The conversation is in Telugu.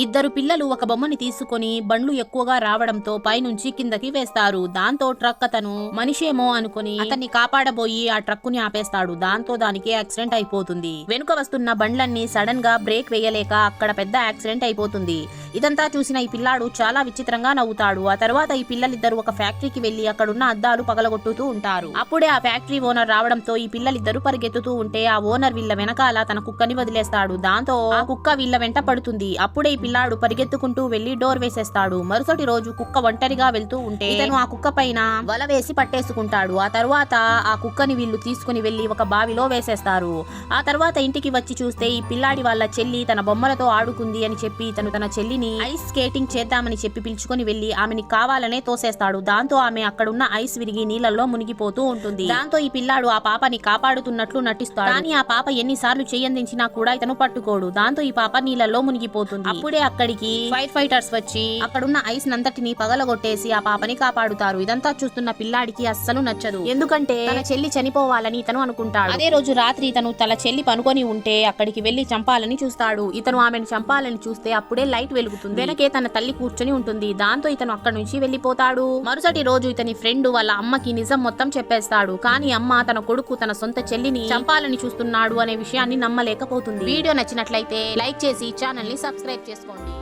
ఇద్దరు పిల్లలు ఒక బొమ్మని తీసుకొని బండ్లు ఎక్కువగా రావడంతో పైనుంచి కిందకి వేస్తారు. దాంతో ట్రక్ అతను మనిషేమో అనుకుని అతన్ని కాపాడబోయి ఆ ట్రక్కుని ఆపేస్తాడు. దాంతో దానికి యాక్సిడెంట్ అయిపోతుంది. వెనుక వస్తున్న బండ్లన్నీ సడన్ గా బ్రేక్ వేయలేక అక్కడ పెద్ద యాక్సిడెంట్ అయిపోతుంది. ఇదంతా చూసిన ఈ పిల్లాడు చాలా విచిత్రంగా నవ్వుతాడు. ఆ తర్వాత ఈ పిల్లలిద్దరు ఒక ఫ్యాక్టరీకి వెళ్లి అక్కడున్న అద్దాలు పగలగొట్టుతూ ఉంటారు. అప్పుడే ఆ ఫ్యాక్టరీ ఓనర్ రావడంతో ఈ పిల్లలిద్దరు పరిగెత్తుతూ ఉంటే ఆ ఓనర్ వీళ్ళ వెనకాల తన కుక్కని వదిలేస్తాడు. దాంతో ఆ కుక్క వీళ్ళ వెంట పడుతుంది. అప్పుడే ఈ పిల్లాడు పరిగెత్తుకుంటూ వెళ్లి డోర్ వేసేస్తాడు. మరుసటి రోజు కుక్క ఒంటరిగా వెళ్తూ ఉంటే ఇతను ఆ కుక్క పైన వల వేసి పట్టేసుకుంటాడు. ఆ తర్వాత ఆ కుక్కని వీళ్ళు తీసుకుని వెళ్లి ఒక బావిలో వేసేస్తారు. ఆ తర్వాత ఇంటికి వచ్చి చూస్తే ఈ పిల్లాడి వాళ్ళ చెల్లి తన బొమ్మలతో ఆడుకుంది అని చెప్పి తను తన చెల్లిని ఐస్ స్కేటింగ్ చేద్దామని చెప్పి పిలుచుకొని వెళ్లి ఆమెని కావాలనే తోసేస్తాడు. దాంతో ఆమె అక్కడున్న ఐస్ విరిగి నీళ్లలో మునిగిపోతూ ఉంటుంది. దాంతో ఈ పిల్లాడు ఆ పాపని కాపాడుతున్నట్లు నటిస్తాడు. కానీ ఆ పాప ఎన్నిసార్లు చెయ్యందించినా కూడా ఇతను పట్టుకోడు. దాంతో ఈ పాప నీళ్లలో మునిగిపోతుంది. అప్పుడే అక్కడికి ఫైర్ ఫైటర్స్ వచ్చి అక్కడున్న ఐస్ నంతటిని పగలగొట్టేసి ఆ పాపని కాపాడుతారు. ఇదంతా చూస్తున్న పిల్లాడికి అస్సలు నచ్చదు. ఎందుకంటే తన చెల్లి చనిపోవాలని ఇతను అనుకుంటాడు. అదే రోజు రాత్రి ఇతను తన చెల్లి పనుకొని ఉంటే అక్కడికి వెళ్లి చంపాలని చూస్తాడు. ఇతను ఆమెను చంపాలని చూస్తే అప్పుడే లైట్ వెలుగుతుంది. వెనకే తన తల్లి కూర్చొని ఉంటుంది. దాంతో ఇతను అక్కడి నుంచి వెళ్లిపోతాడు. మరుసటి రోజు ఇతని ఫ్రెండ్ వాళ్ళ అమ్మకి నిజం మొత్తం చెప్పేస్తాడు. కానీ అమ్మ తన కొడుకు తన సొంత చెల్లిని చంపాలని చూస్తున్నాడు అనే విషయాన్ని నమ్మలేకపోతుంది. వీడియో నచ్చినట్లయితే లైక్ చేసి ఛానల్ ని సబ్స్క్రైబ్ చేసుకోండి.